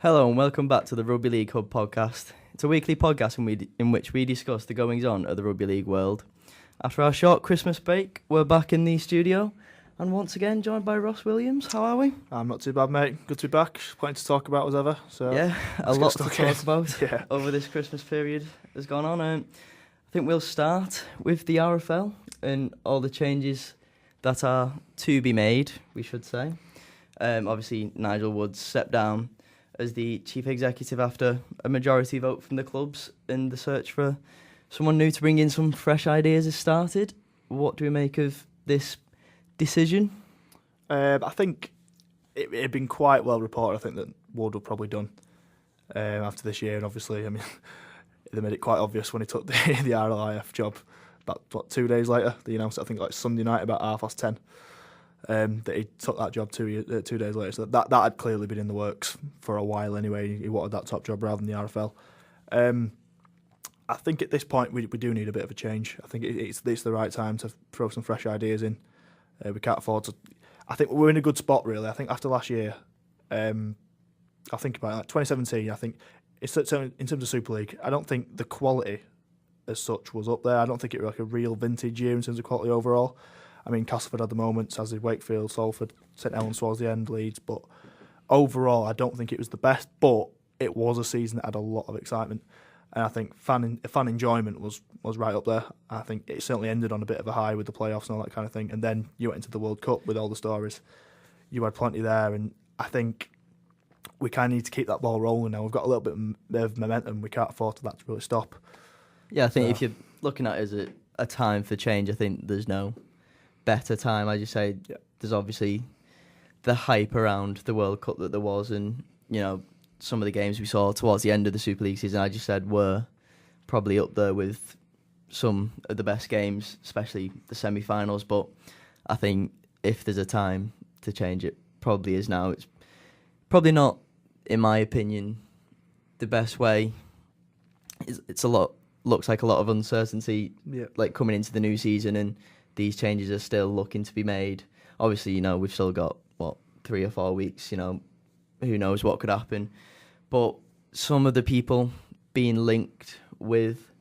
Hello and welcome back to the Rugby League Hub podcast. It's a weekly podcast in which we discuss the goings-on of the rugby league world. After our short Christmas break, we're back in the studio and once again joined by Ross Williams. How are we? I'm not too bad, mate. Good to be back. Plenty to talk about as ever. So Yeah, a lot to talk about Yeah. over this Christmas period has gone on. I think we'll start with the RFL and all the changes that are to be made, we should say. Obviously, Nigel Woods stepped down as the chief executive after a majority vote from the clubs, and the search for someone new to bring in some fresh ideas has started. What do we make of this decision? I think it had been quite well reported. I think that Wood were probably done after this year, and obviously, I mean, they made it quite obvious when he took the RLIF job. About 2 days later, they announced, I think, like Sunday night about 10:30. That he took that job 2 days later. So that had clearly been in the works for a while anyway. He wanted that top job rather than the RFL. I think at this point we do need a bit of a change. I think it's the right time to throw some fresh ideas in. We can't afford to. I think we're in a good spot really. I think after last year, I think about like 2017. I think it's in terms of Super League. I don't think the quality as such was up there. I don't think it was like a real vintage year in terms of quality overall. I mean, Castleford had the moments, as did Wakefield, Salford, St Helens towards the end, Leeds. But overall, I don't think it was the best. But it was a season that had a lot of excitement. And I think fan enjoyment was right up there. I think it certainly ended on a bit of a high with the playoffs and all that kind of thing. And then you went into the World Cup with all the stories. You had plenty there. And I think we kind of need to keep that ball rolling now. We've got a little bit of momentum. We can't afford that to really stop. Yeah, I think if you're looking at it as a time for change, I think there's no better time. As you say, There's obviously the hype around the World Cup that there was, and you know, some of the games we saw towards the end of the Super League season, I just said, were probably up there with some of the best games, especially the semi-finals. But I think if there's a time to change, it probably is now. It's probably not, in my opinion, the best way. Looks like a lot of uncertainty, like coming into the new season, and these changes are still looking to be made. Obviously, you know, we've still got 3 or 4 weeks. You know, who knows what could happen. But some of the people being linked with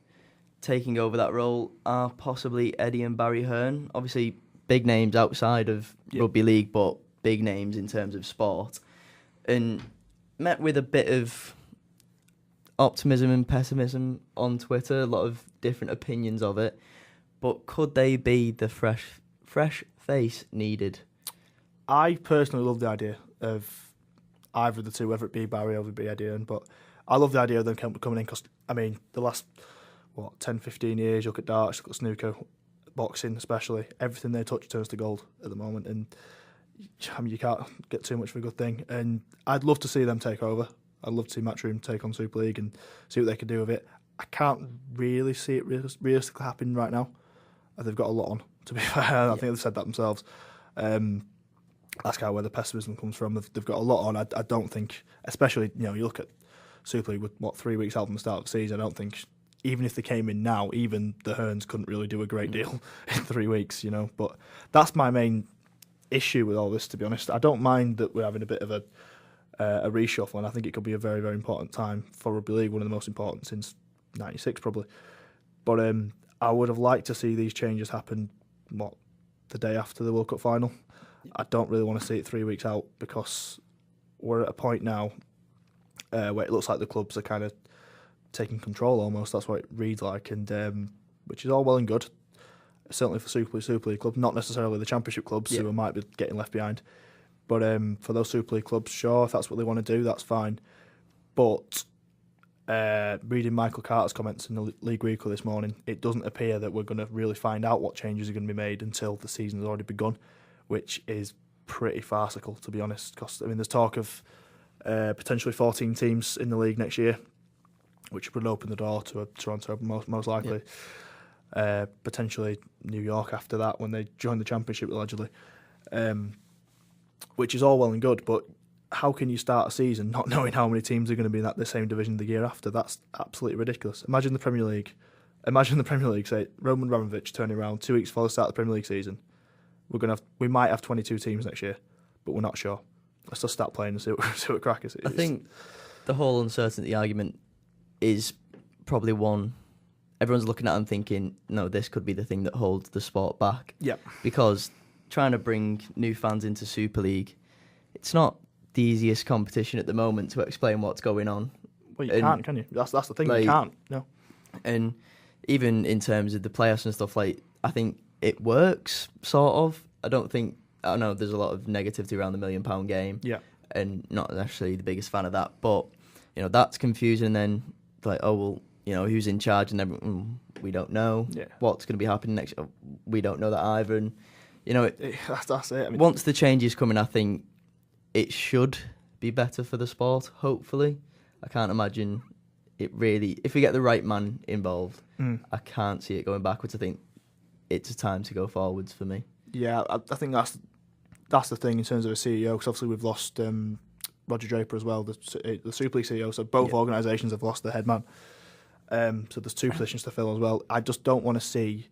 taking over that role are possibly Eddie and Barry Hearn. Obviously, big names outside of rugby league, but big names in terms of sport. And met with a bit of optimism and pessimism on Twitter, a lot of different opinions of it. But could they be the fresh face needed? I personally love the idea of either of the two, whether it be Barry or whether it be Eddie Hearn, but I love the idea of them coming in because, I mean, the last 10, 15 years, you look at darts, look at snooker, boxing especially, everything they touch turns to gold at the moment, and I mean, you can't get too much of a good thing. And I'd love to see them take over. I'd love to see Matchroom take on Super League and see what they can do with it. I can't really see it realistically happening right now. They've got a lot on, to be fair. I think they've said that themselves. That's kind of where the pessimism comes from. They've got a lot on. I don't think, especially, you know, you look at Super League with 3 weeks out from the start of the season, I don't think, even if they came in now, even the Hearns couldn't really do a great deal in 3 weeks, you know. But that's my main issue with all this, to be honest. I don't mind that we're having a bit of a reshuffle, and I think it could be a very, very important time for Rugby League, one of the most important since '96 probably. But I would have liked to see these changes happen, the day after the World Cup final. I don't really want to see it 3 weeks out because we're at a point now where it looks like the clubs are kind of taking control almost. That's what it reads like, and which is all well and good. Certainly for Super League clubs, not necessarily the Championship clubs who might be getting left behind. But for those Super League clubs, sure, if that's what they want to do, that's fine. But reading Michael Carter's comments in the League Weekly this morning, it doesn't appear that we're going to really find out what changes are going to be made until the season has already begun, which is pretty farcical, to be honest. Because, I mean, there's talk of potentially 14 teams in the league next year, which would open the door to Toronto most likely. Potentially New York after that when they join the Championship, allegedly. Which is all well and good, but how can you start a season not knowing how many teams are going to be in the same division the year after? That's absolutely ridiculous. Imagine the Premier League, say, Roman Abramovich turning around 2 weeks before the start of the Premier League season. We might have 22 teams next year, but we're not sure. Let's just start playing and see what crack is. I think the whole uncertainty argument is probably one everyone's looking at and thinking, no, this could be the thing that holds the sport back. Yeah. Because trying to bring new fans into Super League, it's not the easiest competition at the moment to explain what's going on. Well, you can't, can you? That's the thing, you can't. No. And even in terms of the playoffs and stuff, like, I think it works, sort of. I know there's a lot of negativity around the £1 million game. Yeah. And not actually the biggest fan of that. But, that's confusing. And then, like, oh, well, who's in charge? And then we don't know what's going to be happening next. We don't know that either. And, that's it. Once the changes come in, I think it should be better for the sport, hopefully. I can't imagine it really... If we get the right man involved, I can't see it going backwards. I think it's a time to go forwards for me. Yeah, I think that's the thing in terms of a CEO, because obviously we've lost Roger Draper as well, the Super League CEO, so both organisations have lost their head man. So there's two positions to fill as well. I just don't want to see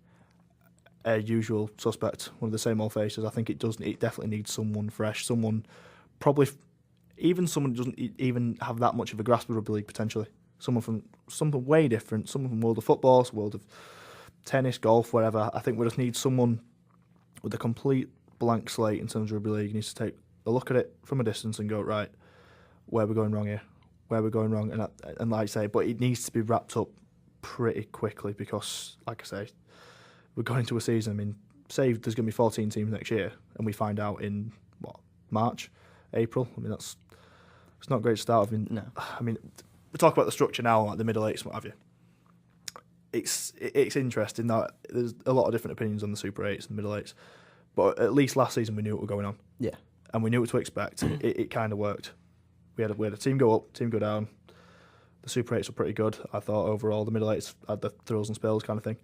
a usual suspect, one of the same old faces. I think it definitely needs someone fresh, someone probably someone who doesn't even have that much of a grasp of rugby league potentially. Someone from something way different, someone from world of football, world of tennis, golf, whatever. I think we just need someone with a complete blank slate in terms of rugby league. He needs to take a look at it from a distance and go, right, where are we going wrong here? Where we're going wrong, and like I say, but it needs to be wrapped up pretty quickly because, like I say, we're going into a season. I mean, say there's going to be 14 teams next year, and we find out in March, April. I mean, it's not a great start. I mean, we talk about the structure now, like the middle eights, and what have you. It's interesting that there's a lot of different opinions on the Super Eights and the middle eights, but at least last season we knew what was going on. Yeah, and we knew what to expect. It kind of worked. We had a team go up, team go down. The Super 8s were pretty good, I thought, overall. The middle 8s had the thrills and spills kind of thing.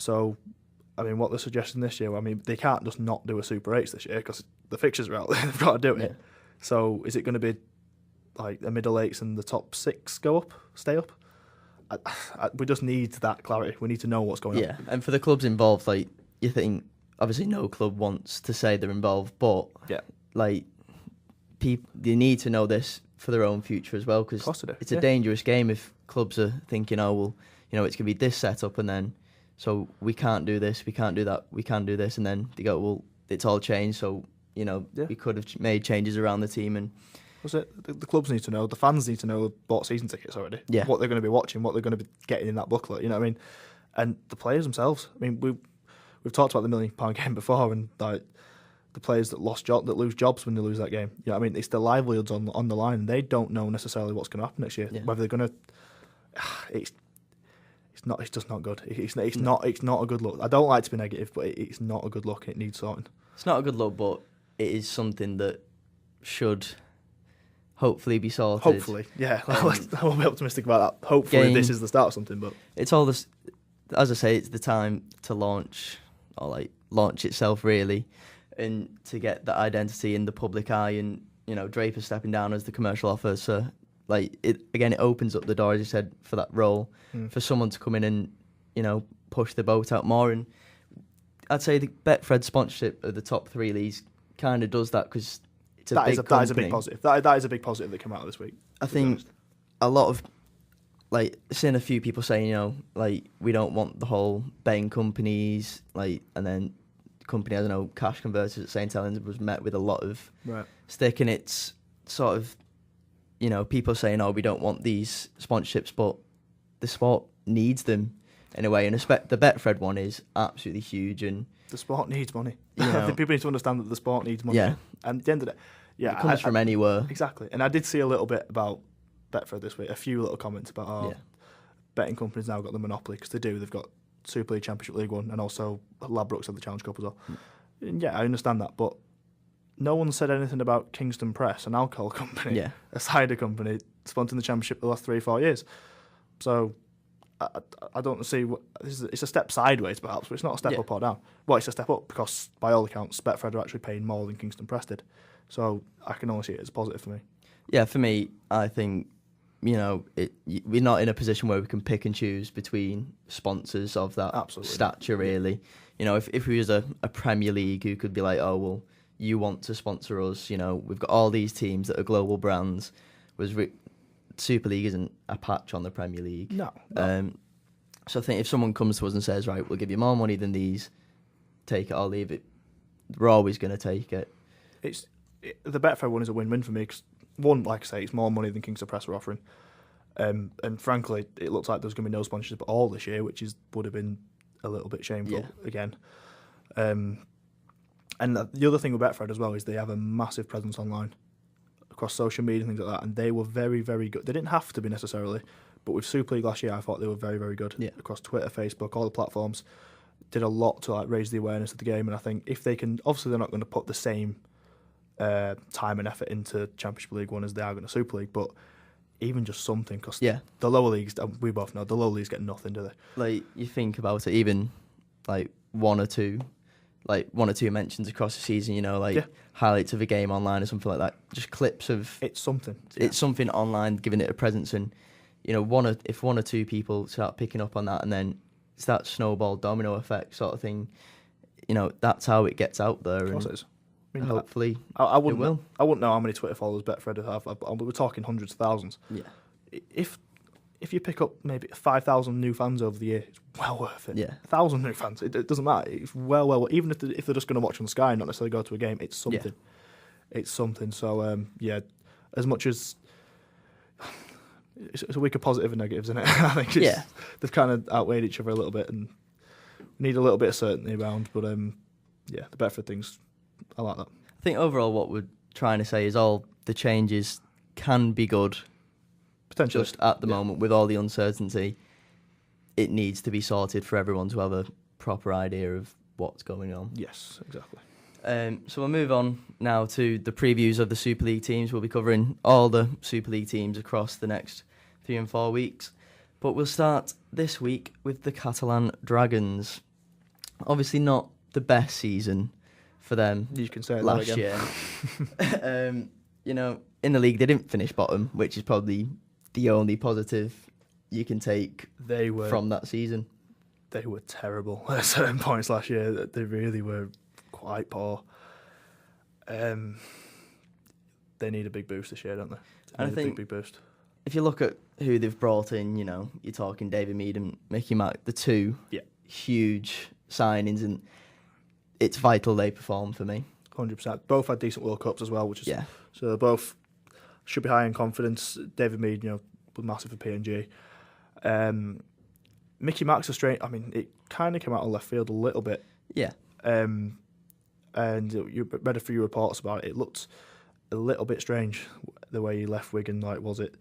So, I mean, what they're suggesting this year, I mean, they can't just not do a Super 8s this year because the fixtures are out there. They've got to do it. Yeah. So, is it going to be like the middle 8s and the top 6 go up, stay up? We just need that clarity. We need to know what's going on. Yeah, and for the clubs involved, like, you think, obviously no club wants to say they're involved, but, like, they need to know this for their own future as well, because it's a dangerous game if clubs are thinking, oh, well, it's going to be this setup, and then, so we can't do this, we can't do that, we can't do this, and then they go, well, it's all changed, so, we could have made changes around the team. And the clubs need to know, the fans need to know, bought season tickets already, what they're going to be watching, what they're going to be getting in that booklet, you know what I mean? And the players themselves, I mean, we've talked about the £1 million game before, and like, the players that lose jobs when they lose that game. I mean, it's their livelihoods on the line, and they don't know necessarily what's going to happen next year. Yeah. Whether they're going to, it's just not good. It's not a good look. I don't like to be negative, but it's not a good look. It needs sorting. It's not a good look, but it is something that should hopefully be sorted. Hopefully, yeah. I won't be optimistic about that. Hopefully, this is the start of something. But it's all this. As I say, it's the time to launch itself really. And to get that identity in the public eye, and Draper stepping down as the commercial officer, it opens up the door, as you said, for that role, for someone to come in and push the boat out more. And I'd say the Betfred sponsorship of the top 3 leagues kind of does that, because it's that is a big positive. That is a big positive that came out of this week. I think a lot of seeing a few people saying we don't want the whole betting companies and then. Company, I don't know, cash converters at St Helens was met with a lot of stick, and it's sort of, people saying, oh, we don't want these sponsorships, but the sport needs them in a way, and the Betfred one is absolutely huge, and the sport needs money. I think people need to understand that the sport needs money. Yeah. And at the end of the day, it comes from anywhere. Exactly. And I did see a little bit about Betfred this week, a few little comments about betting companies now got the monopoly, because they do. They've got Super League, Championship League 1, and also Ladbrokes have the Challenge Cup as well. And I understand that, but no one said anything about Kingston Press, an alcohol company, a cider company, sponsoring the Championship the last 3 or 4 years. So I don't see it's a step sideways perhaps, but it's not a step up or down. Well, it's a step up because by all accounts, Betfred are actually paying more than Kingston Press did. So I can only see it as positive for me. Yeah, for me, I think. We're not in a position where we can pick and choose between sponsors of that stature, really. If we was a Premier League who could be like, oh, well, you want to sponsor us, we've got all these teams that are global brands, Super League isn't a patch on the Premier League. No. So I think if someone comes to us and says, right, we'll give you more money than these, take it or leave it, we're always going to take it. The Betfair one is a win-win for me because, one, like I say, it's more money than Kings of Press are offering. And frankly, it looks like there's going to be no sponsorship at all this year, which would have been a little bit shameful again. And the other thing with Betfred as well is they have a massive presence online across social media and things like that, and they were very, very good. They didn't have to be necessarily, but with Super League last year, I thought they were very, very good across Twitter, Facebook, all the platforms. Did a lot to raise the awareness of the game, and I think if they can, obviously they're not going to put the same time and effort into Championship League One as they are going to Super League, but even just something, because the lower leagues, we both know, the lower leagues get nothing, do they? Like, you think about it, even like one or two mentions across the season, highlights of a game online or something like that, just clips of... It's something. It's something online, giving it a presence, and, if one or two people start picking up on that, and then it's that snowball domino effect sort of thing, that's how it gets out there. Of course it is. I mean, hopefully I wouldn't, it will. I wouldn't know how many Twitter followers Betfred have. We're talking hundreds of thousands. Yeah. If you pick up maybe 5,000 new fans over the year, it's well worth it. Yeah. 1,000 new fans, it doesn't matter. It's well, even if they're just going to watch on Sky and not necessarily go to a game, it's something. Yeah. It's something. So, as much as... It's a week of positive and negatives, isn't it? I think they've kind of outweighed each other a little bit and need a little bit of certainty around. But, the Betfred things, I like that. I think overall what we're trying to say is all the changes can be good. Potentially. Just at the moment, with all the uncertainty, it needs to be sorted for everyone to have a proper idea of what's going on. Yes, exactly. So we'll move on now to the previews of the Super League teams. We'll be covering all the Super League teams across the next 3 and 4 weeks. But we'll start this week with the Catalan Dragons. Obviously not the best season for them. You can say it last year. In the league they didn't finish bottom, which is probably the only positive you can take from that season. They were terrible at certain points last year. They really were quite poor. They need a big boost this year, don't they? They need a big boost. If you look at who they've brought in, you're talking David Mead and Mickey Mack, the two huge signings, and it's vital they perform for me. 100%. Both had decent World Cups as well, which is so both should be high in confidence. David Mead, was massive for PNG. Mickey Mack's a strange. I mean, it kind of came out of left field a little bit. Yeah. And you read a few reports about it. It looked a little bit strange the way he left Wigan. Like, was it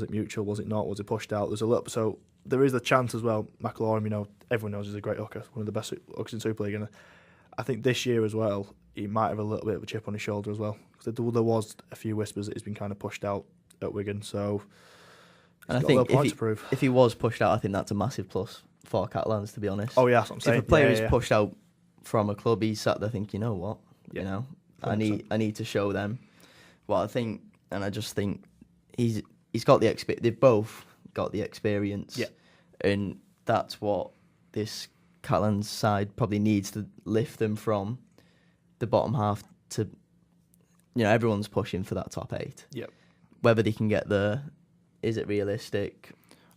mutual? Was it not? Was it pushed out? There's a little. So there is a chance as well. McIlroy, everyone knows he's a great hooker, one of the best hookers in Super League, and I think this year as well, he might have a little bit of a chip on his shoulder as well. Because there was a few whispers that he's been kind of pushed out at Wigan. So, and I think if he was pushed out, I think that's a massive plus for Catalans, to be honest. Oh yeah, that's what I'm saying. If a player is pushed out from a club, he's sat there thinking, you know what, I need to show them what I think, and I just think he's got the experience. They've both got the experience, and that's what this Catalans side probably needs to lift them from the bottom half to, everyone's pushing for that top 8. Yep. Whether they can get there, is it realistic?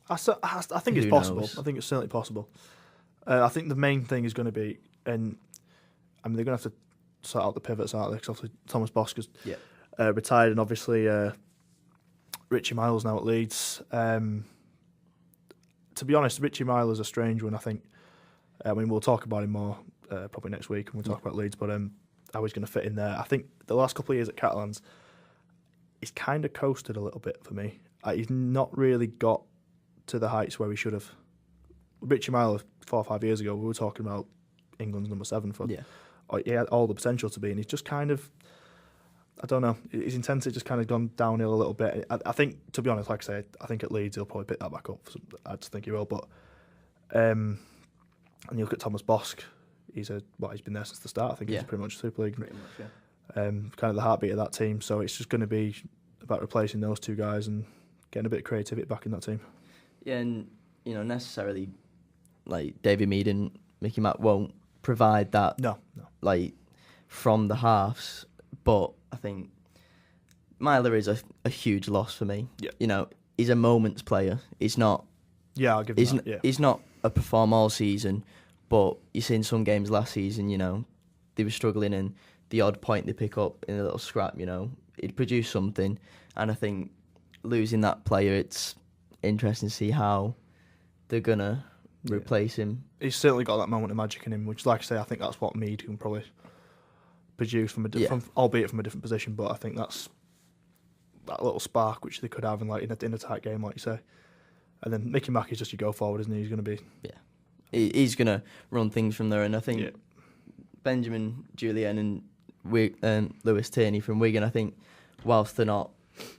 I think it's possible. I think it's certainly possible. I think the main thing is going to be, and I mean, they're going to have to sort out the pivots, aren't they? Because obviously Thomas Bosk has retired, and obviously Richie Miles now at Leeds. To be honest, Richie Miles is a strange one, I think. I mean, we'll talk about him more probably next week when we talk about Leeds, but how he's going to fit in there. I think the last couple of years at Catalans, he's kind of coasted a little bit for me. He's not really got to the heights where he should have. Richie Miles 4 or 5 years ago, we were talking about England's number 7 for. He had all the potential to be, and he's just kind of, I don't know, his intensity just kind of gone downhill a little bit. I think, to be honest, like I say, I think at Leeds he'll probably pick that back up. I just think he will. But and you look at Thomas Bosk, he's been there since the start. I think he's pretty much Super League. Pretty much, kind of the heartbeat of that team. So it's just going to be about replacing those two guys and getting a bit of creativity back in that team. Yeah, and necessarily, like David Mead and Mickey Mack won't provide that. No. Like from the halves, but I think Myler is a huge loss for me. Yeah. he's a moments player. He's not. Yeah, I'll give him that. Yeah. He's not a perform all season, but you see in some games last season, they were struggling, and the odd point they pick up in a little scrap, he'd produce something. And I think losing that player, it's interesting to see how they're gonna replace him. He's certainly got that moment of magic in him, which, like I say, I think that's what Mead can probably produce albeit from a different position. But I think that's that little spark which they could have in a tight game, like you say. And then Mickey Mackey's just your go forward, isn't he? He's going to be he's going to run things from there. And I think Benjamin Julian and Lewis Tierney from Wigan, I think whilst they're not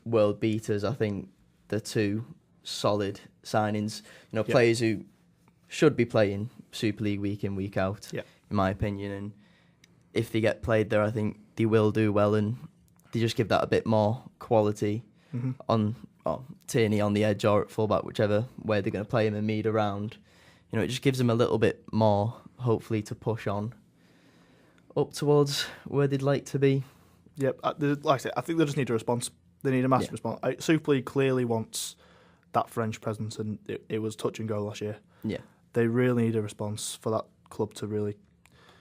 world beaters, I think they're two solid signings. Players who should be playing Super League week in, week out, in my opinion. And if they get played there, I think they will do well, and they just give that a bit more quality on Tierney on the edge or at fullback, whichever way they're going to play him, and Mead around. It just gives them a little bit more, hopefully, to push on up towards where they'd like to be. Yep, like I said, I think they just need a response. They need a massive response. Super League clearly wants that French presence, and it was touch and go last year. Yeah, they really need a response for that club to really,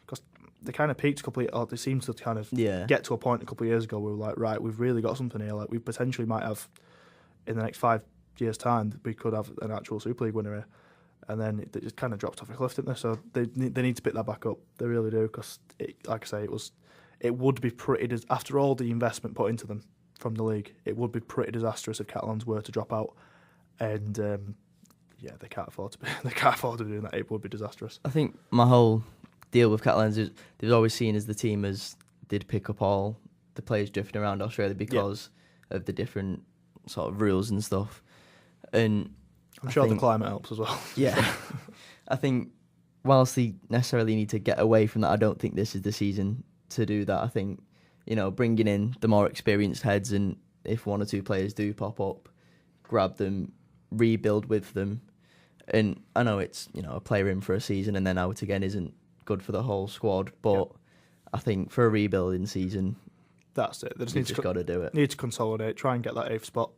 because they kind of peaked they seemed to kind of get to a point a couple of years ago where we were like, right, we've really got something here. Like, we potentially might have, in the next 5 years' time, we could have an actual Super League winner here. And then it just kind of dropped off a cliff, didn't they? So they need to pick that back up. They really do, because, like I say, it would be pretty, after all the investment put into them from the league, it would be pretty disastrous if Catalans were to drop out. And they can't afford to be doing that. It would be disastrous. I think my whole deal with Catalans is they've always seen as the team as they'd pick up all the players drifting around Australia because of the different sort of rules and stuff. And I'm sure the climate helps as well. Yeah. I think whilst they necessarily need to get away from that, I don't think this is the season to do that. I think, bringing in the more experienced heads, and if one or two players do pop up, grab them, rebuild with them. And I know it's, a player in for a season and then out again isn't good for the whole squad, but I think for a rebuilding season, that's it. They just got to do it. Need to consolidate, try and get that 8th spot.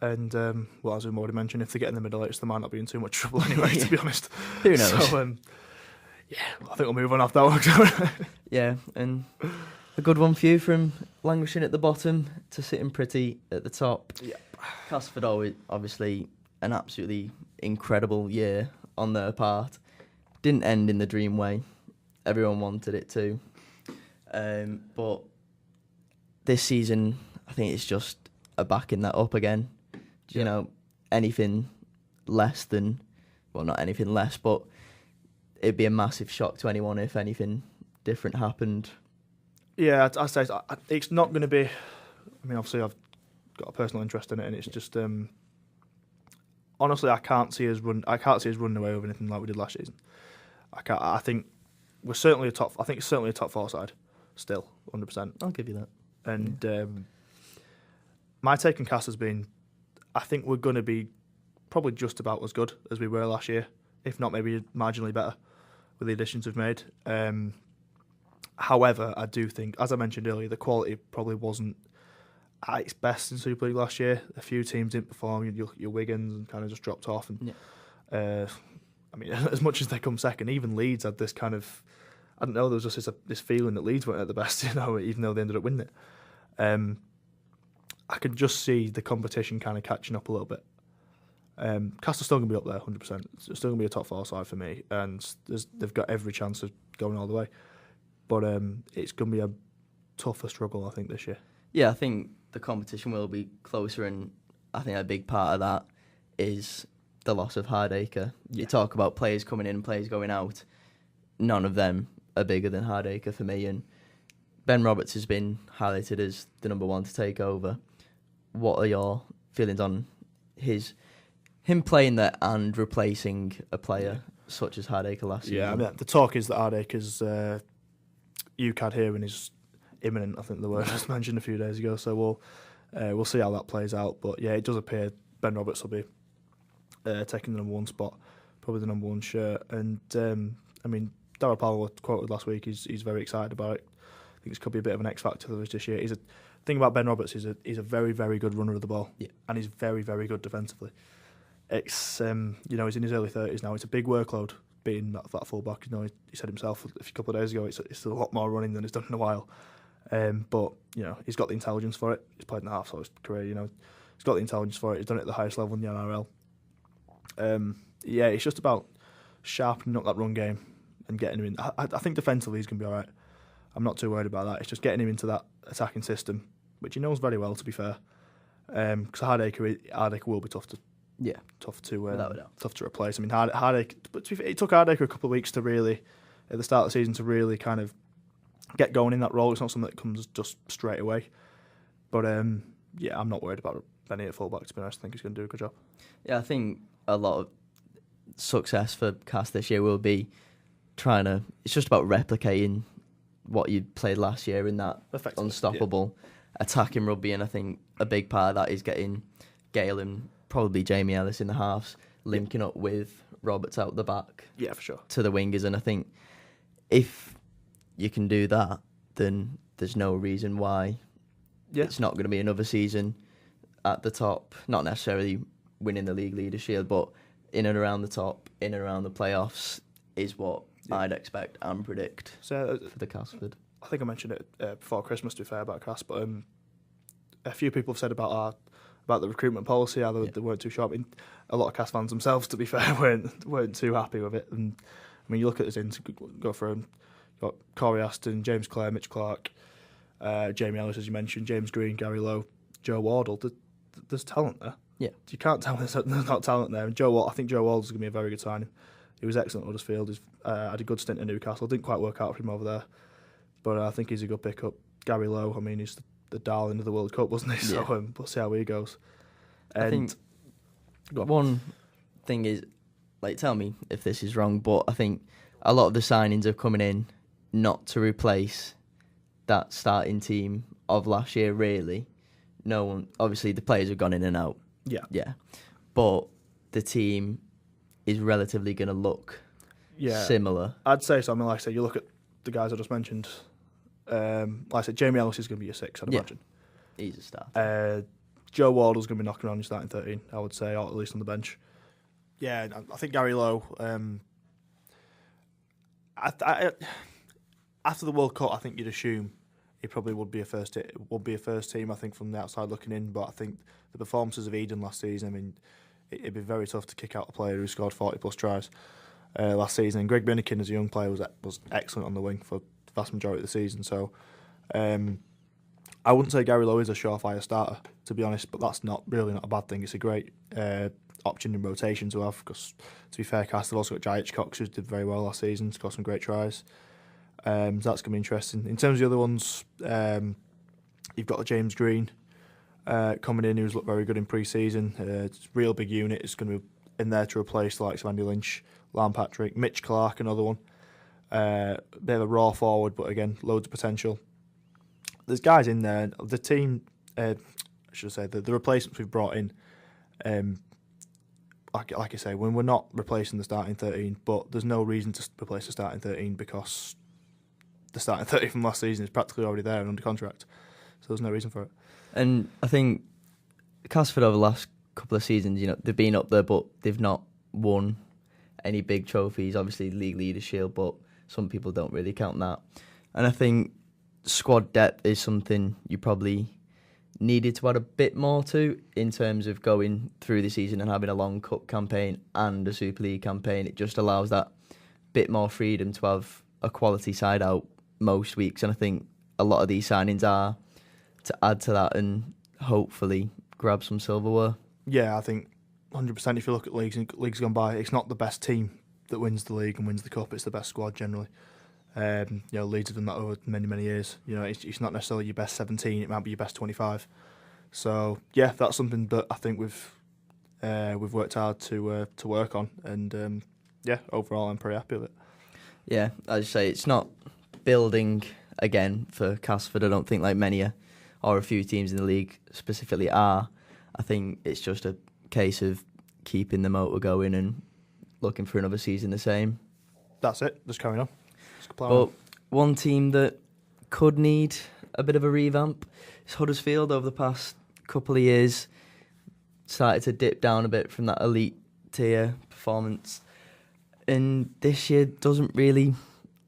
And, as we've already mentioned, if they get in the middle 8s, they might not be in too much trouble anyway, to be honest. Who knows? So, I think we'll move on off that one. Yeah, and a good one for you, from languishing at the bottom to sitting pretty at the top. Yeah. Casford, obviously an absolutely incredible year on their part. Didn't end in the dream way. Everyone wanted it to. But this season, I think it's just a backing that up again. Anything less than, well, not anything less, but it'd be a massive shock to anyone if anything different happened. Yeah, I say it's not going to be. I mean, obviously, I've got a personal interest in it, and it's just honestly, I can't see us running away with anything like we did last season. I think we're certainly it's certainly a top 4 side still, 100%. I'll give you that. And my take on Cass has been, I think we're going to be probably just about as good as we were last year, if not maybe marginally better with the additions we've made. However, I do think, as I mentioned earlier, the quality probably wasn't at its best in Super League last year. A few teams didn't perform. Your Wiggins and kind of just dropped off. And I mean, as much as they come second, even Leeds had this kind of, I don't know, there was just this feeling that Leeds weren't at the best, even though they ended up winning it. I could just see the competition kind of catching up a little bit. Castor's still going to be up there, 100%. It's still going to be a top 4 side for me, and they've got every chance of going all the way. But it's going to be a tougher struggle, I think, this year. Yeah, I think the competition will be closer, and I think a big part of that is the loss of Hardacre. Yeah. You talk about players coming in and players going out. None of them are bigger than Hardacre for me, and Ben Roberts has been highlighted as the number 1 to take over. What are your feelings on him playing there and replacing a player such as Hardacre last season? Yeah, I mean, the talk is that Hardacre's UCAD hearing is imminent. I think the word was mentioned a few days ago. So we'll see how that plays out. But yeah, it does appear Ben Roberts will be taking the number 1 spot, probably the number 1 shirt. And I mean, Darryl Powell quoted last week. He's very excited about it. I think this could be a bit of an X factor for us this year. thing about Ben Roberts is he's a very, very good runner of the ball, and he's very, very good defensively. It's he's in his early 30s now. It's a big workload being that fullback. He said himself a couple of days ago it's a lot more running than he's done in a while. But he's got the intelligence for it. He's played in the half, so his career. He's got the intelligence for it. He's done it at the highest level in the NRL. It's just about sharpening up that run game and getting him in. I think defensively he's going to be all right. I'm not too worried about that. It's just getting him into that attacking system, which he knows very well, to be fair. Because Hardaker will be tough to replace. I mean, Hardaker. But it took Hardaker a couple of weeks to really, at the start of the season, to really kind of get going in that role. It's not something that comes just straight away. But I'm not worried about Benny at fullback, to be honest. I think he's going to do a good job. Yeah, I think a lot of success for Cass this year will be it's just about replicating what you played last year in that unstoppable attacking rugby, and I think a big part of that is getting Gale and probably Jamie Ellis in the halves, linking up with Roberts out the back. Yeah, for sure. To the wingers, and I think if you can do that, then there's no reason why it's not going to be another season at the top, not necessarily winning the league leader shield, but in and around the top, in and around the playoffs is what I'd expect and predict for the Casford. I think I mentioned it before Christmas, to be fair, about Cass, but a few people have said about the recruitment policy, how they weren't too sharp. A lot of Cass fans themselves, to be fair, weren't too happy with it. And I mean, you look at this go through them. You've got Corey Aston, James Clare, Mitch Clark, Jamie Ellis, as you mentioned, James Green, Gary Lowe, Joe Wardle. There's talent there. Yeah, you can't tell there's not talent there. And I think Joe Wardle's going to be a very good signing. He was excellent at Huddersfield. He's had a good stint at Newcastle. Didn't quite work out for him over there, but I think he's a good pickup. Gary Lowe, I mean, he's the darling of the World Cup, wasn't he? So we'll see how he goes. And I think one thing is, tell me if this is wrong, but I think a lot of the signings are coming in not to replace that starting team of last year, really. No one, obviously the players have gone in and out. Yeah. But the team is relatively going to look similar. I'd say so. I mean, like I said, you look at the guys I just mentioned. Like I said, Jamie Ellis is going to be your 6, I'd imagine. He's a starter. Joe Wardle's going to be knocking around your starting 13, I would say, or at least on the bench. Yeah, I think Gary Lowe. After the World Cup, I think you'd assume he probably would be a first team. I think from the outside looking in, but I think the performances of Eden last season. I mean, it'd be very tough to kick out a player who scored 40+ tries last season. And Greg Binnikin, as a young player, was excellent on the wing for the vast majority of the season. So I wouldn't say Gary Lowe is a surefire starter, to be honest, but that's really not a bad thing. It's a great option in rotation to have, because to be fair, Cass have also got Jai Hitchcock, who did very well last season, scored some great tries. So that's going to be interesting. In terms of the other ones, you've got James Green coming in, who's looked very good in pre-season. It's a real big unit. It's going to be in there to replace the likes of Andy Lynch, Lam Patrick, Mitch Clark, another one. Bit of a raw forward, but again, loads of potential. There's guys in there. The team, I should say, the replacements we've brought in, like I say, when we're not replacing the starting 13, but there's no reason to replace the starting 13 because the starting 30 from last season is practically already there and under contract. So there's no reason for it. And I think Casford over the last couple of seasons, they've been up there, but they've not won any big trophies. Obviously, League Leader Shield, but some people don't really count that. And I think squad depth is something you probably needed to add a bit more to in terms of going through the season and having a long cup campaign and a Super League campaign. It just allows that bit more freedom to have a quality side out most weeks, and I think a lot of these signings are to add to that and hopefully grab some silverware. Yeah, I think 100%. If you look at leagues gone by, it's not the best team that wins the league and wins the cup. It's the best squad generally. Leeds have done that over many, many years. It's not necessarily your best 17. It might be your best 25. So yeah, that's something that I think we've worked hard to work on, and overall I'm pretty happy with it. Yeah, as you say, it's not building again for Casford. I don't think like many or a few teams in the league specifically are. I think it's just a case of keeping the motor going and looking for another season the same. That's it. Just carrying on. But one team that could need a bit of a revamp. It's Huddersfield over the past couple of years started to dip down a bit from that elite tier performance, and this year doesn't really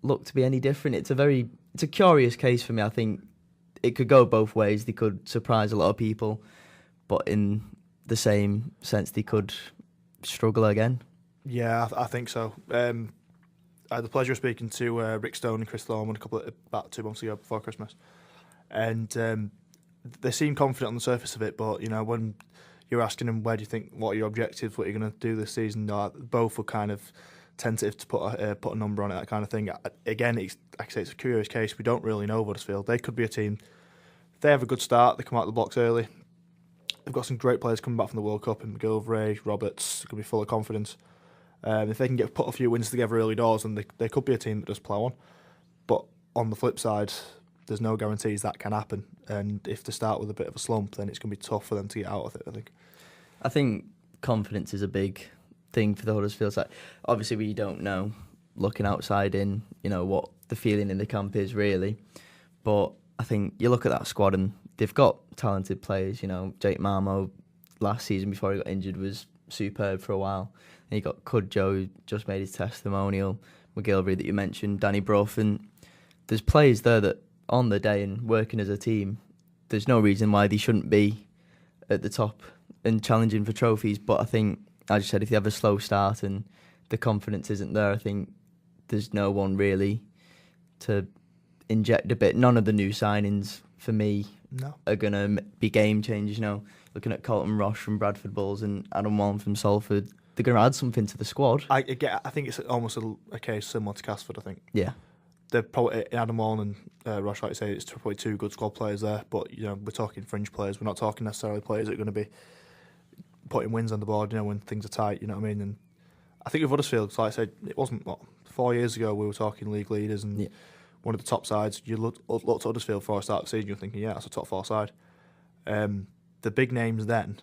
look to be any different. It's a curious case for me. I think it could go both ways. They could surprise a lot of people, but in the same sense, they could struggle again. Yeah, I think so. I had the pleasure of speaking to Rick Stone and Chris Thorman about 2 months ago before Christmas, and they seem confident on the surface of it. But when you're asking them, where do you think, what are your objectives, what are you going to do this season, both were kind of tentative to put a number on it, that kind of thing. Again, like I say, it's a curious case. We don't really know Huddersfield. They could be a team. If they have a good start, they come out of the blocks early. They've got some great players coming back from the World Cup in McGilvray, Roberts, going to be full of confidence. If they can put a few wins together early doors, then they could be a team that does plough on. But on the flip side, there's no guarantees that can happen. And if they start with a bit of a slump, then it's going to be tough for them to get out of it, I think confidence is a big thing for the Huddersfield side. Obviously, we don't know, looking outside in, what the feeling in the camp is really. But I think you look at that squad and they've got talented players. Jake Marmo last season before he got injured was superb for a while. And you got Cudjoe, who just made his testimonial, McGilvray that you mentioned, Danny Brough, and there's players there that on the day and working as a team, there's no reason why they shouldn't be at the top and challenging for trophies. But I think, as you said, if you have a slow start and the confidence isn't there, I think there's no one really to inject a bit. None of the new signings for me are going to be game changers. Looking at Colton Roche from Bradford Bulls and Adam Wallen from Salford, they're going to add something to the squad. I think it's almost a case similar to Casford, I think. Yeah. They're probably, Adam Wallen and Roche, like you say, it's probably two good squad players there, but we're talking fringe players. We're not talking necessarily players that are going to be putting wins on the board, when things are tight, you know what I mean? And I think with Huddersfield, like I said, it wasn't, 4 years ago we were talking league leaders and one of the top sides. You looked at Huddersfield before I started the season, you're thinking, that's a top 4 side. The big names then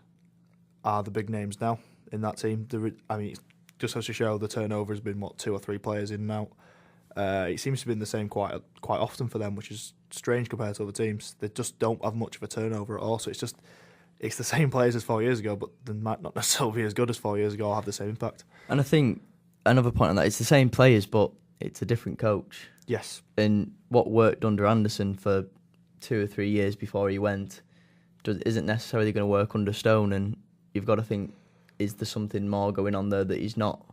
are the big names now in that team. It just has to show the turnover has been, 2 or 3 players in and out. It seems to have been the same quite often for them, which is strange compared to other teams. They just don't have much of a turnover at all, so it's the same players as 4 years ago, but they might not necessarily be as good as 4 years ago or have the same impact. And I think another point on that, it's the same players, but it's a different coach. Yes. And what worked under Anderson for 2 or 3 years before he went isn't necessarily going to work under Stone, and you've got to think, is there something more going on there that he's not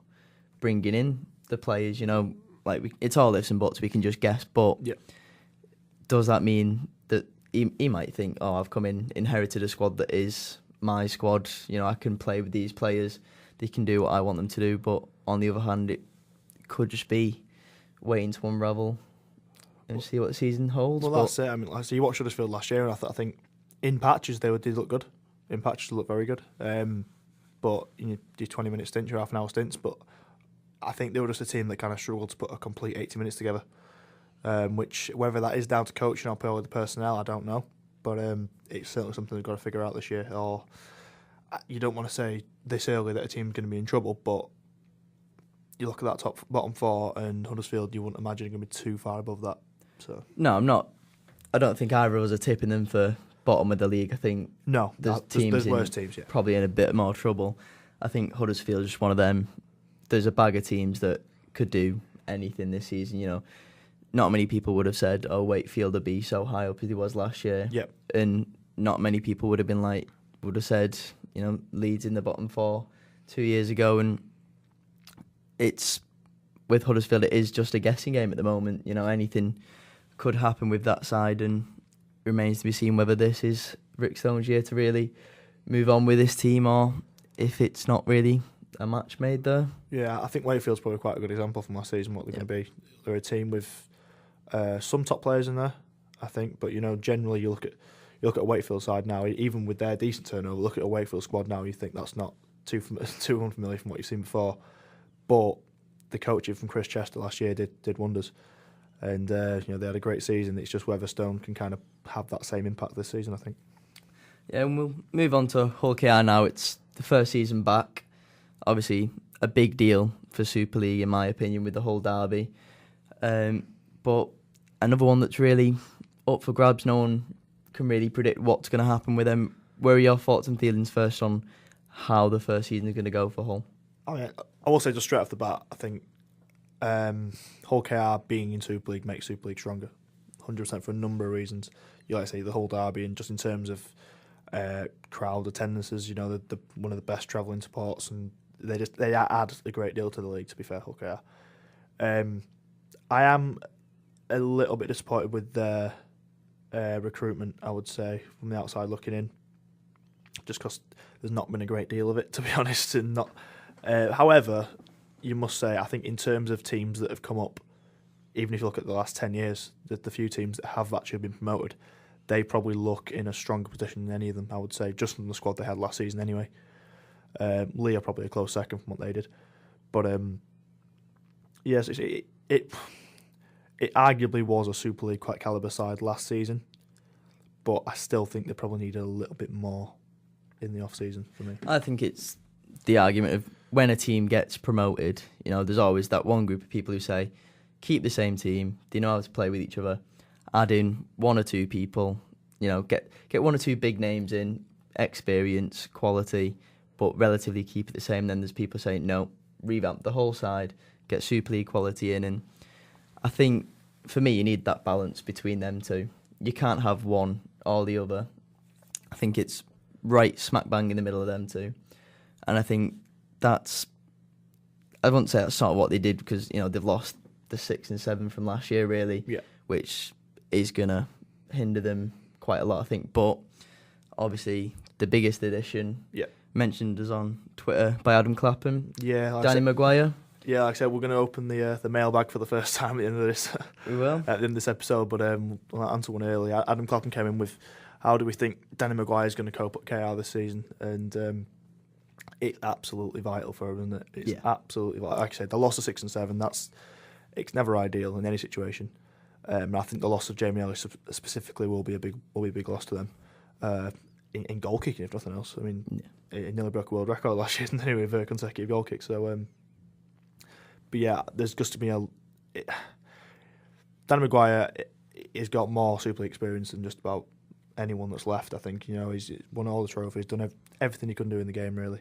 bringing in the players? It's all ifs and buts, we can just guess, but does that mean that he might think, I've come inherited a squad that is my squad, I can play with these players, they can do what I want them to do, but on the other hand, it could just be waiting to unravel and see what the season holds. Well, that's it. So you watched Huddersfield last year, and I think in patches they did look good. In patches they look very good. But you do 20-minute stints or half-an-hour stints, but I think they were just a team that kind of struggled to put a complete 80 minutes together. Which, whether that is down to coaching or purely the personnel, I don't know. But it's certainly something they've got to figure out this year. Or you don't want to say this early that a team's going to be in trouble, but you look at that bottom 4 and Huddersfield, you wouldn't imagine going to be too far above that. So no, I'm not. I don't think either of us are tipping them for bottom of the league. I think there's worse teams, probably in a bit more trouble. I think Huddersfield is just one of them. There's a bag of teams that could do anything this season. Not many people would have said, Wakefield would be so high up as he was last year. Yep. And not many people would have said, Leeds in the bottom 4 2 years ago. And it's, with Huddersfield, it is just a guessing game at the moment. Anything could happen with that side, and remains to be seen whether this is Rick Stone's year to really move on with this team, or if it's not really a match made there. Yeah, I think Wakefield's probably quite a good example from last season, what they're going to be. They're a team with some top players in there, I think, but generally you look at a Wakefield side now, even with their decent turnover, look at a Wakefield squad now, you think that's not too unfamiliar from what you've seen before. But the coaching from Chris Chester last year did wonders, and they had a great season. It's just whether Stone can kind of have that same impact this season, I think. Yeah, and we'll move on to Hull KR now. It's the first season back. Obviously, a big deal for Super League, in my opinion, with the Hull derby. But another one that's really up for grabs. No one can really predict what's going to happen with them. Where are your thoughts and feelings first on how the first season is going to go for Hull? I will say just straight off the bat, I think Hull KR being in Super League makes Super League stronger, 100% for a number of reasons. You like to say the whole derby, and just in terms of crowd attendances, you know, the one of the best travelling supports, and they add a great deal to the league. To be fair, Hull KR. I am a little bit disappointed with their recruitment, I would say, from the outside looking in, just because there's not been a great deal of it, to be honest. And not, however, you must say, I think in terms of teams that have come up, even if you look at the last 10 years, the few teams that have actually been promoted, they probably look in a stronger position than any of them, I would say, just from the squad they had last season anyway. Lee are probably a close second from what they did. But yes, it arguably was a Super League quite calibre side last season, but I still think they probably needed a little bit more in the off-season for me. I think it's the argument of when a team gets promoted, you know, there's always that one group of people who say, keep the same team, they know how to play with each other, add in one or two people, you know, get one or two big names in, experience, quality, but relatively keep it the same. Then there's people saying, no, revamp the whole side, get Super League quality in. And I think, for me, you need that balance between them two. You can't have one or the other. I think it's right smack bang in the middle of them two. And I think that's, I wouldn't say that's sort of what they did, because, you know, they've lost the 6 and 7 from last year, really, which is going to hinder them quite a lot, I think. But obviously, the biggest addition mentioned is on Twitter by Adam Clapham. Danny Maguire. Yeah, like I said, we're going to open the mailbag for the first time at the end of this. We will. At the end of this episode, but I'll answer one early. Adam Clapham came in with, how do we think Danny Maguire is going to cope at KR this season? And it's absolutely vital for him, isn't it? It's absolutely vital. Like I said, the loss of 6 and 7, it's never ideal in any situation. I think the loss of Jamie Ellis specifically will be a big loss to them. In goal kicking, if nothing else. I mean, it nearly broke a world record last year, didn't it, with consecutive goal kicks. So, but yeah, there's just to be Danny Maguire has got more Super League experience than just about anyone that's left. I think, you know, he's won all the trophies, done everything he can do in the game, really.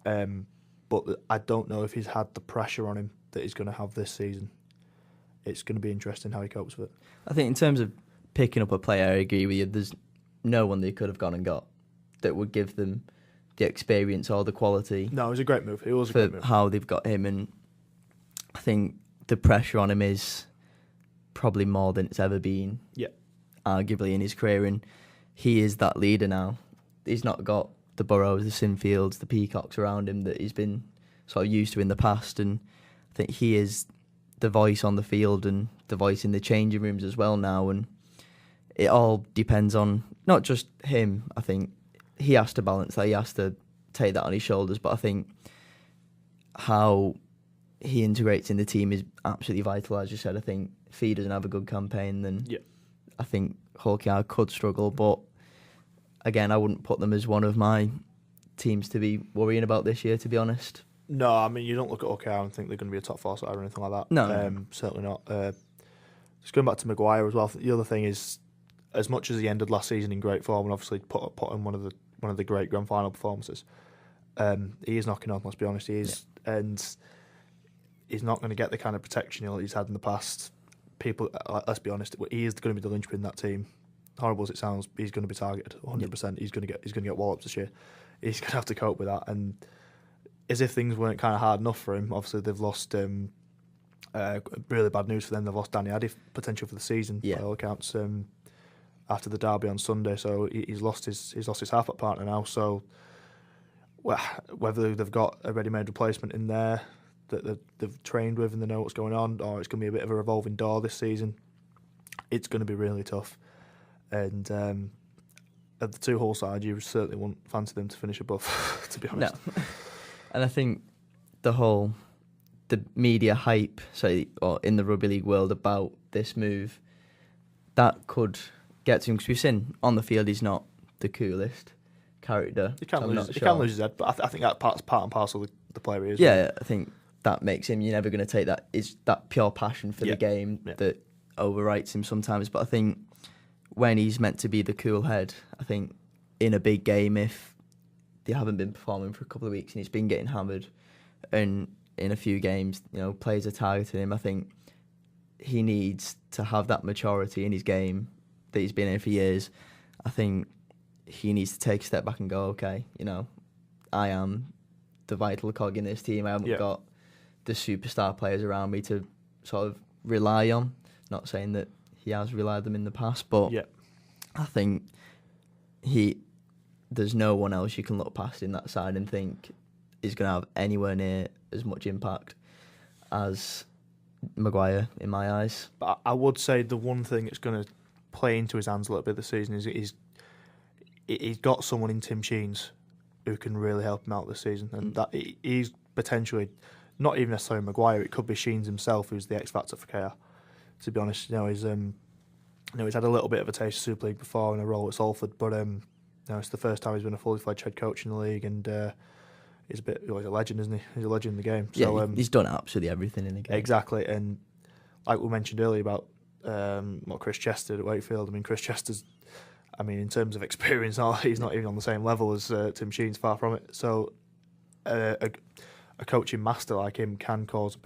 But I don't know if he's had the pressure on him that he's going to have this season. It's going to be interesting how he copes with it. I think in terms of picking up a player, I agree with you. There's no one they could have gone and got that would give them the experience or the quality. No, it was a great move. It was a great move. How they've got him, and I think the pressure on him is probably more than it's ever been. Yeah, arguably in his career, and he is that leader now. He's not got the Burrows, the Sinfields, the Peacocks around him that he's been sort of used to in the past, and I think he is the voice on the field and the voice in the changing rooms as well now, and it all depends on not just him. I think he has to balance that, he has to take that on his shoulders, but I think how he integrates in the team is absolutely vital. As you said, I think if he doesn't have a good campaign, then I think Hull KR could struggle, but again, I wouldn't put them as one of my teams to be worrying about this year, to be honest. No, I mean, you don't look at Hull KR and think they're going to be a top 4 side or anything like that. No. Certainly not. Just going back to Maguire as well, the other thing is, as much as he ended last season in great form and obviously put in one of the great grand final performances, he is knocking on, let's be honest. He is, and he's not going to get the kind of protection he's had in the past. People, let's be honest, he is going to be the linchpin in that team. Horrible as it sounds, he's going to be targeted 100%. He's going to get wallops this year. He's going to have to cope with that, and as if things weren't kind of hard enough for him, obviously they've lost. Really bad news for them. They've lost Danny Addy, potential for the season by all accounts. After the derby on Sunday, so he's lost his halfback partner now. So whether they've got a ready-made replacement in there that they've trained with and they know what's going on, or it's going to be a bit of a revolving door this season, it's going to be really tough. And at the 2 Hull side, you certainly wouldn't fancy them to finish above, to be honest. No. And I think the media hype, or in the rugby league world about this move, that could get to him, because we've seen on the field he's not the coolest character. He can lose his head, but I think that's part and parcel of the player he is. Yeah, I think that makes him. You're never going to take that. It's that pure passion for the game that overwrites him sometimes. But I think when he's meant to be the cool head, I think in a big game, if they haven't been performing for a couple of weeks and he's been getting hammered, and in a few games, players are targeting him, I think he needs to have that maturity in his game that he's been in for years. I think he needs to take a step back and go, okay, I am the vital cog in this team. I haven't got the superstar players around me to sort of rely on. Not saying that he has relied on them in the past, but I think there's no one else you can look past in that side and think is going to have anywhere near as much impact as Maguire, in my eyes. But I would say the one thing that's going to play into his hands a little bit this season is he's got someone in Tim Sheens who can really help him out this season, and that he's potentially not even necessarily Maguire. It could be Sheens himself who's the X factor for KR. To be honest, he's had a little bit of a taste of Super League before in a role at Salford, but it's the first time he's been a fully fledged head coach in the league, and he's a legend, isn't he? He's a legend in the game. So, he's done absolutely everything in the game. Exactly, and like we mentioned earlier about what Chris Chester did at Wakefield. I mean, Chris Chester's, in terms of experience, he's not even on the same level as Tim Sheens, far from it. So a coaching master like him can cause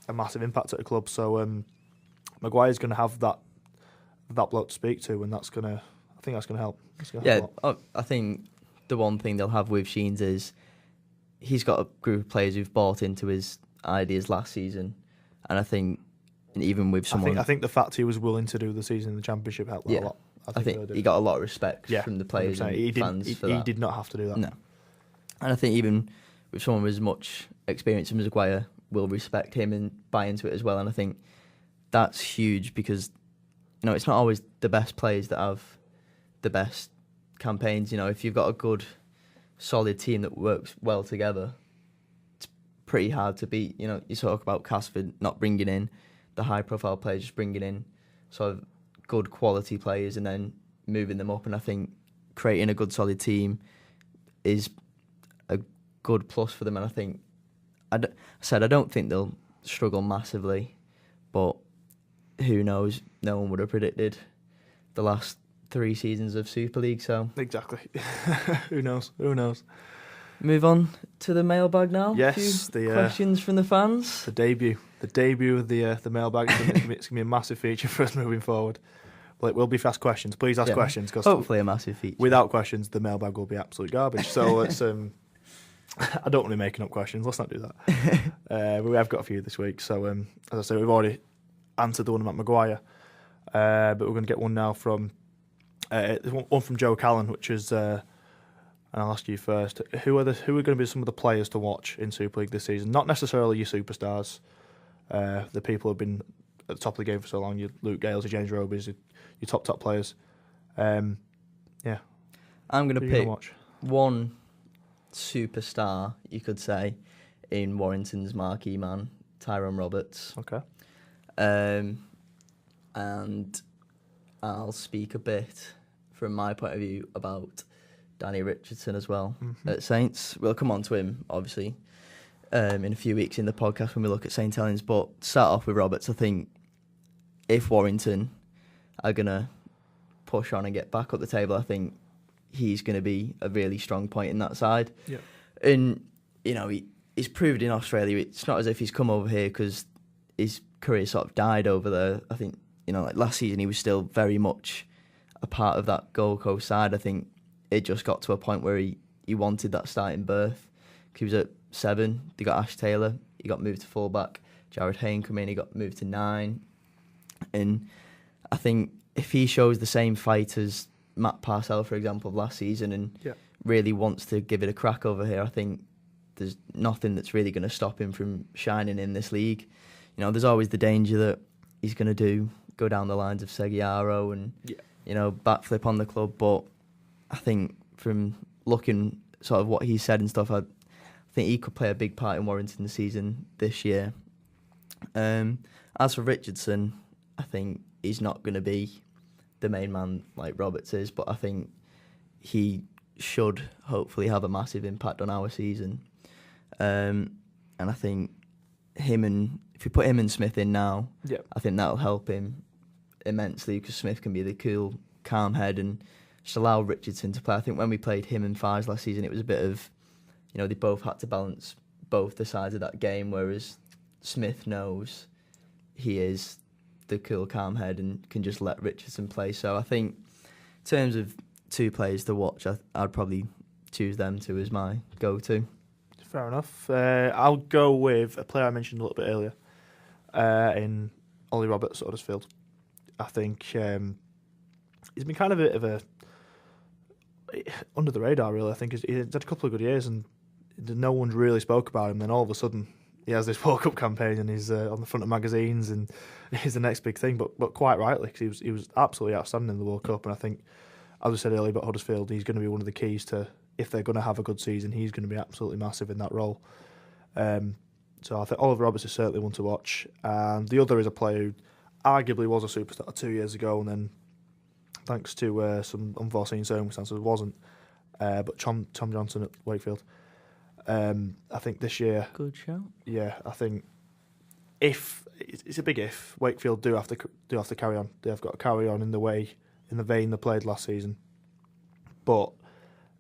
a massive impact at a club. So Maguire's going to have that bloke to speak to, and I think that's going to help. I think the one thing they'll have with Sheens is he's got a group of players who've bought into his ideas last season, and I think even with someone, I think the fact he was willing to do the season in the Championship helped a lot. I think he got a lot of respect from the players and fans for that. He did not have to do that. No, and I think even with someone with as much experience as Maguire, will respect him and buy into it as well. And I think that's huge because it's not always the best players that have the best campaigns. If you've got a good, solid team that works well together, it's pretty hard to beat. You talk about Casford not bringing in the high-profile players, just bringing in sort of good quality players and then moving them up. And I think creating a good, solid team is a good plus for them. And I think, I don't think they'll struggle massively, but who knows? No one would have predicted the last 3 seasons of Super League. So exactly, who knows? Move on to the mailbag now. Yes, the questions from the fans. The debut of the mailbag. It's going to be a massive feature for us moving forward. Well, it will be fast questions. Please ask questions. Cause hopefully a massive feature. Without questions, the mailbag will be absolute garbage. So let's. I don't want to be making up questions. Let's not do that. But we have got a few this week. So as I say, we've already answered the one about Maguire, but we're going to get one now from one from Joe Callan, which is. And I'll ask you first. Who are going to be some of the players to watch in Super League this season? Not necessarily your superstars, the people who've been at the top of the game for so long. Your Luke Gales, your James Robies, your top players. I'm going to pick one superstar, you could say, in Warrington's marquee man, Tyrone Roberts. Okay. And I'll speak a bit from my point of view about Danny Richardson as well at Saints. We'll come on to him, obviously, in a few weeks in the podcast when we look at St Helens. But start off with Roberts. I think if Warrington are going to push on and get back up the table, I think he's going to be a really strong point in that side. Yeah. And, he's proved in Australia, it's not as if he's come over here because his career sort of died over there. I think, like last season, he was still very much a part of that Gold Coast side. I think it just got to a point where he wanted that starting berth. He was at 7. They got Ash Taylor. He got moved to fullback. Jared Hayne come in. He got moved to 9. And I think if he shows the same fight as Matt Parcell, for example, of last season and really wants to give it a crack over here, I think there's nothing that's really going to stop him from shining in this league. There's always the danger that he's going to go down the lines of Seguiaro and, backflip on the club. But I think from looking sort of what he said and stuff, I think he could play a big part in Warrington this season this year. As for Richardson, I think he's not going to be the main man like Roberts is, but I think he should hopefully have a massive impact on our season. And I think if you put him and Smith in now, I think that'll help him immensely because Smith can be the cool, calm head and just allow Richardson to play. I think when we played him and Fives last season, it was a bit of, they both had to balance both the sides of that game, whereas Smith knows he is the cool, calm head and can just let Richardson play. So I think in terms of two players to watch, I'd probably choose them two as my go-to. Fair enough. I'll go with a player I mentioned a little bit earlier in Ollie Roberts, Huddersfield. I think he's been kind of a bit of a under the radar, really. I think he's had a couple of good years and no one's really spoke about him. Then all of a sudden he has this World Cup campaign and he's on the front of magazines and he's the next big thing. But quite rightly, because he was absolutely outstanding in the World Cup. And I think, as I said earlier about Huddersfield, he's going to be one of the keys to, if they're going to have a good season, he's going to be absolutely massive in that role. So I think Oliver Roberts is certainly one to watch. And the other is a player who arguably was a superstar 2 years ago and then, thanks to some unforeseen circumstances, wasn't. But Tom Johnson at Wakefield. I think this year... Good shout. Yeah, I think if... It's a big if. Wakefield do have to carry on. They have got to carry on in the vein they played last season. But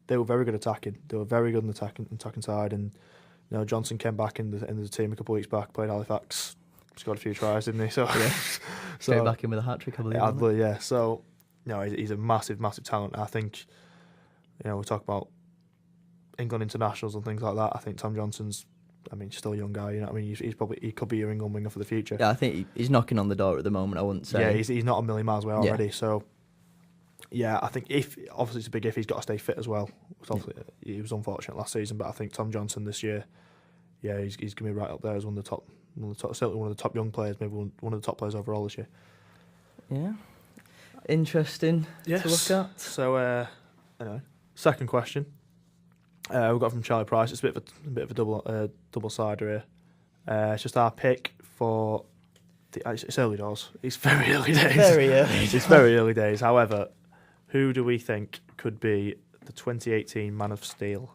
they were very good attacking. They were very good in the attacking side. And Johnson came back in the team a couple of weeks back, played Halifax, scored a few tries, didn't he? So yeah. Came back in with a hat-trick, I believe. Yeah, so he's a massive, massive talent. I think, we talk about England internationals and things like that. I think Tom Johnson's, still a young guy. He could be your England winger for the future. Yeah, I think he's knocking on the door at the moment. I wouldn't say. Yeah, he's not a million miles away already. Yeah. So, yeah, I think obviously it's a big if. He's got to stay fit as well. He was unfortunate last season, but I think Tom Johnson this year, yeah, he's going to be right up there as one of the top, certainly one of the top young players, maybe one of the top players overall this year. Yeah, interesting to look at. So, anyway, second question. We've got from Charlie Price. It's a bit of a double-sider here. It's just our pick for it's early doors. It's very early days. It's very early days. However, who do we think could be the 2018 Man of Steel,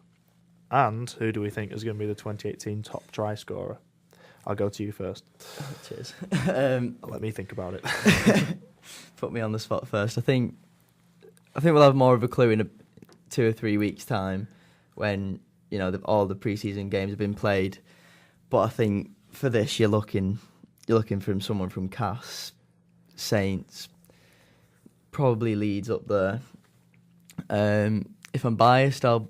and who do we think is going to be the 2018 top try scorer? I'll go to you first. Oh, cheers. Let me think about it. Put me on the spot first. I think we'll have more of a clue in 2 or 3 weeks' time, when all the preseason games have been played. But I think for this, you're looking from someone from Cass, Saints, probably Leeds up there. If I'm biased, I'll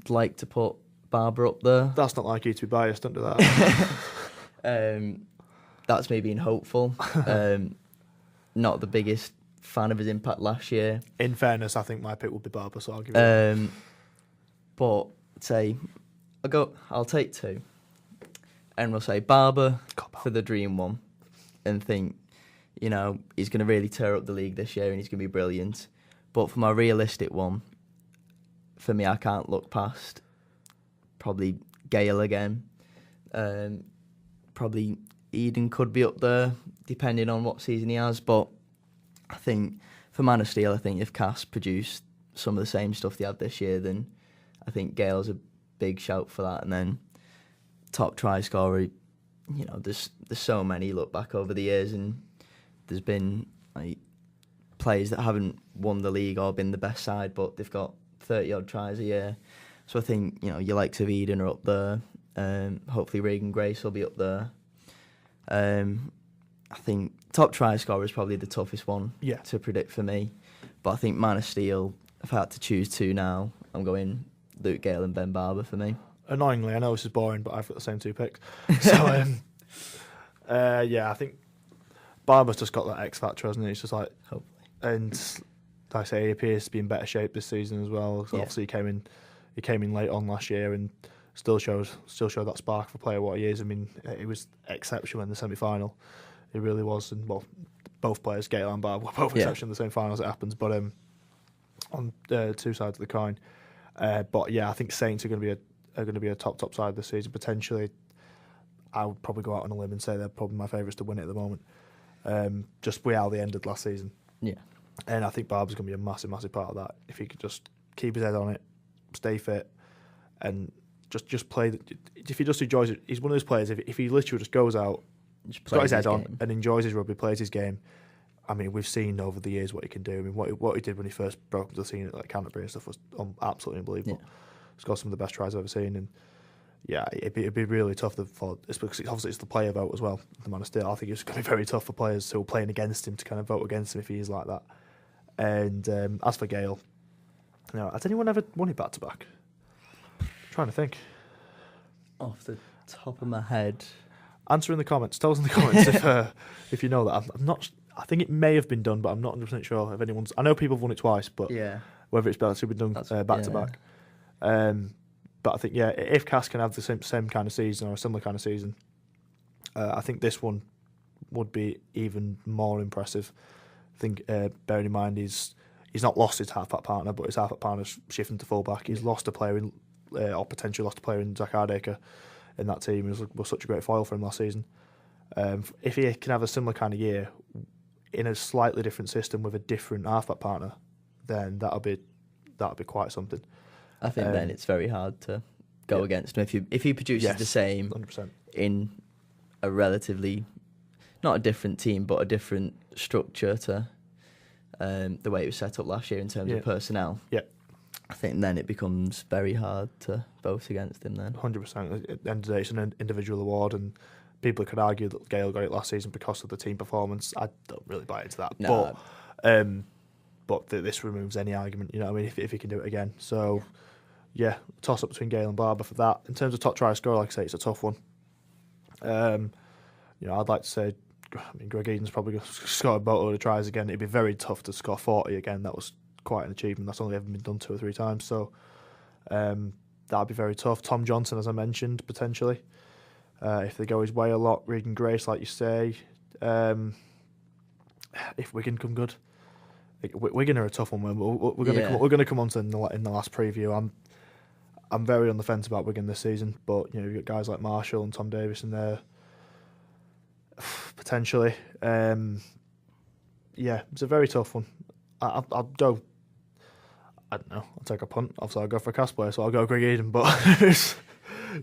like to put Barber up there. That's not like you to be biased. Don't do that. That's me being hopeful. Not the biggest fan of his impact last year. In fairness, I think my pick would be Barber, so I'll give it. But I'll take two, and we'll say Barber for the dream one, and think, he's going to really tear up the league this year and he's going to be brilliant. But for my realistic one, for me, I can't look past probably Gale again. Probably Eden could be up there, depending on what season he has. But I think for Man of Steel, I think if Cass produced some of the same stuff they had this year, then I think Gale's a big shout for that. And then top try scorer, there's so many. Look back over the years, and there's been players that haven't won the league or been the best side, but they've got 30 odd tries a year. So I think your likes of Eden are up there. Hopefully Regan Grace will be up there. I think top try scorer is probably the toughest one to predict for me. But I think Man of Steel, if I had to choose two now, I'm going Luke Gale and Ben Barber for me. Annoyingly, I know this is boring, but I've got the same two picks. So, I think Barber's just got that X factor, hasn't he? It's just like, hopefully. And like I say, he appears to be in better shape this season as well. So obviously, he came in late on last year and still showed that spark for a player what he is. It was exceptional in the semi-final. It really was, and both players, Gale and Barber, were both exceptional in the semi-final as it happens. But on two sides of the coin. But yeah, I think Saints are going to be a top side this season. Potentially, I would probably go out on a limb and say they're probably my favourites to win it at the moment. Just with how they ended last season. Yeah, and I think Barber's going to be a massive, massive part of that. If he could just keep his head on it, stay fit, and just play. If he just enjoys it, he's one of those players. If he literally just goes out, got his head on, and enjoys his rugby, plays his game, I mean, we've seen over the years what he can do. I mean, what he did when he first broke into the scene at like Canterbury and stuff was absolutely unbelievable. Yeah. He's got some of the best tries I've ever seen, and yeah, it'd be really tough for. It's because obviously it's the player vote as well. The Man of Steel. I think it's going to be very tough for players who are playing against him to kind of vote against him if he is like that. And as for Gale, has anyone ever won it back to back? Trying to think. Off the top of my head, answer in the comments. Tell us in the comments if you know that. I'm not. I think it may have been done, but I'm not 100% sure if anyone's. I know people have won it twice, but whether it's been done back to back. But I think if Cass can have the same kind of season or a similar kind of season, I think this one would be even more impressive. I think bearing in mind he's not lost his half-back partner, but his half-back partner's shifting to full-back. He's lost a player or potentially lost a player in Zach Hardacre in that team. He was such a great foil for him last season. If he can have a similar kind of year in a slightly different system with a different half-back partner, then that'll be quite something. I think then it's very hard to go against him if he produces the same 100%. in a relatively not a different team but a different structure to the way it was set up last year in terms of personnel. Yeah. I think then it becomes very hard to vote against him then. 100%. At the end of the day, it's an individual award, and people could argue that Gale got it last season because of the team performance. I don't really buy into that. No. But this removes any argument, you know what I mean, if he can do it again. So, toss up between Gale and Barber for that. In terms of top try scorer, like I say, it's a tough one. I'd like to say, Greg Eden's probably going to score a boatload of tries again. It'd be very tough to score 40 again. That was quite an achievement. That's only ever been done 2 or 3 times. So that'd be very tough. Tom Johnson, as I mentioned, potentially. If they go his way a lot, Regan Grace, like you say. If Wigan come good. Wigan are a tough one. We're going to come on to in the last preview. I'm very on the fence about Wigan this season, but you've got guys like Marshall and Tom Davis in there potentially. It's a very tough one. I'll go. I don't know. I'll take a punt. Obviously, I'll go for a Cass player, so I'll go Greg Eden. But it's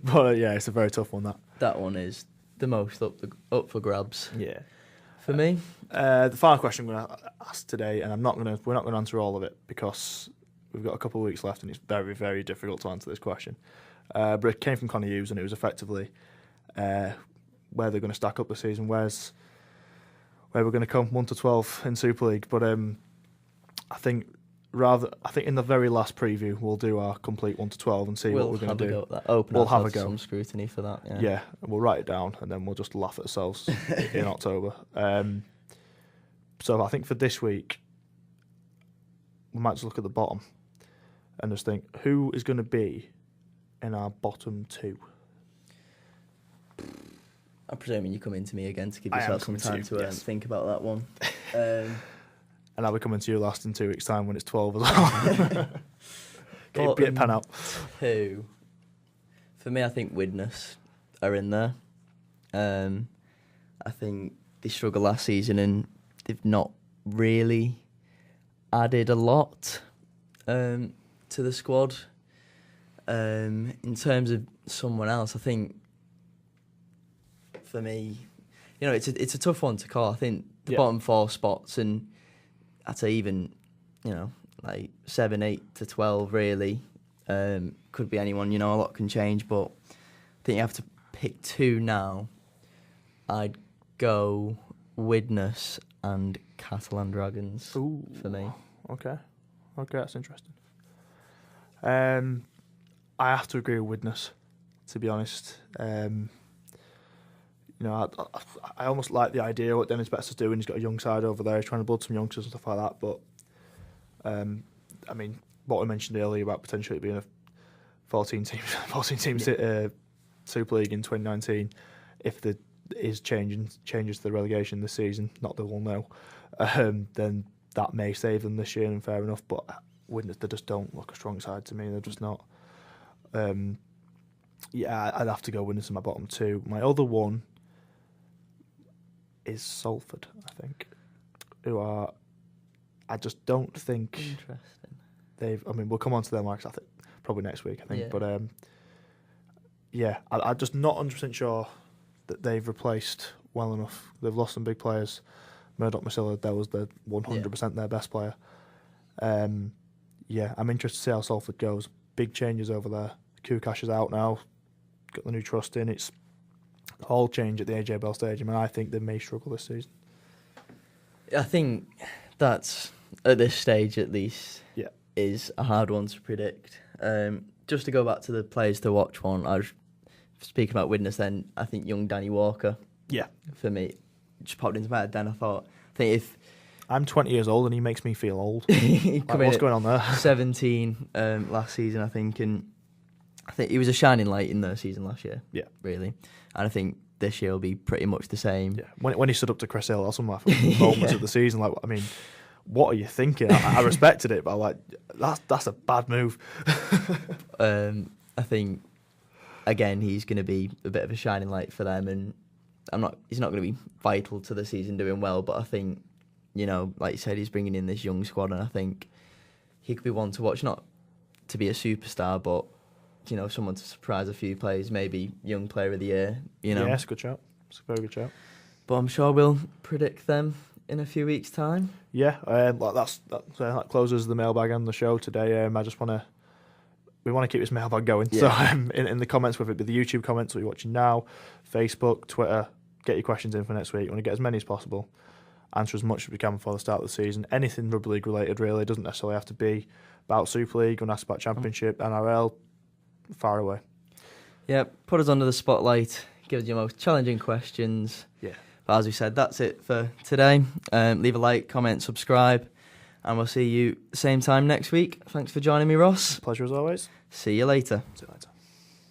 a very tough one. That one is the most up for grabs. Yeah. For me, the final question I'm going to ask today, and we're not going to answer all of it because we've got a couple of weeks left, and it's very, very difficult to answer this question. But it came from Conor Hughes, and it was effectively where they're going to stack up this season. Where we're going to come 1 to 12 in Super League. But I think in the very last preview we'll do our complete 1 to 12 and see what we're going to do. We'll have a go. Some scrutiny for that. Yeah, we'll write it down and then we'll just laugh at ourselves in October. So I think for this week we might just look at the bottom and just think who is going to be in our bottom 2. I'm presuming you're coming to me again to give yourself some time to think about that one. And I'll be coming to you last in 2 weeks' time when it's 12 as well. Get a pen out. 2. For me, I think Widnes are in there. I think they struggled last season and they've not really added a lot to the squad. In terms of someone else, I think for me, it's a tough one to call. I think the bottom 4 spots, and I'd say even, like 7, 8 to 12 really, could be anyone. A lot can change, but I think you have to pick 2 now. I'd go Widnes and Catalan Dragons for me. Okay, that's interesting. I have to agree with Widnes, to be honest. I almost like the idea of what Dennis Betts is doing. He's got a young side over there. He's trying to build some youngsters and stuff like that. But, what we mentioned earlier about potentially being a 14 team Super League in 2019, if there is changes to the relegation this season, not that we'll know, then that may save them this year, and fair enough. But Widnes, they just don't look a strong side to me. They're just not. I'd have to go Widnes in my bottom 2. My other one is Salford, I think, who are. I just don't think. Interesting. We'll come on to them, like I think, probably next week, I think. Yeah. But I'm just not 100% sure that they've replaced well enough. They've lost some big players. Murdoch-Masila, that was the 100% their best player. I'm interested to see how Salford goes. Big changes over there. Kukash is out now. Got the new trust in. It's all change at the AJ Bell Stadium, and I think they may struggle this season. I think that's, at this stage at least, is a hard one to predict. Just to go back to the players to watch one, I was speaking about Widnes then, I think young Danny Walker, for me, just popped into my head then. I think if... I'm 20 years old and he makes me feel old. What's going on there? 17 last season, I think, and I think he was a shining light in the season last year. Yeah. Really. And I think this year will be pretty much the same. Yeah. When he stood up to Chris Hill, that's one of my favourite moments of the season. Like, I mean, what are you thinking? I respected it, but I'm like, that's a bad move. I think, again, he's going to be a bit of a shining light for them, and he's not going to be vital to the season doing well, but I think, you know, like you said, he's bringing in this young squad, and I think he could be one to watch, not to be a superstar, but, you know, someone to surprise a few players, maybe young player of the year, you know. Yeah, it's a good shout. It's a very good shout. But I'm sure we'll predict them in a few weeks' time. Yeah, that closes the mailbag and the show today. We want to keep this mailbag going. Yeah. So in the comments, whether it be the YouTube comments that you're watching now, Facebook, Twitter, get your questions in for next week. You want to get as many as possible. Answer as much as we can before the start of the season. Anything Rugby League related, really. It doesn't necessarily have to be about Super League. When asked about Championship, NRL, far away. Yeah, put us under the spotlight. Give us your most challenging questions. Yeah. But as we said, that's it for today. Leave a like, comment, subscribe, and we'll see you same time next week. Thanks for joining me, Ross. Pleasure as always. See you later. See you later.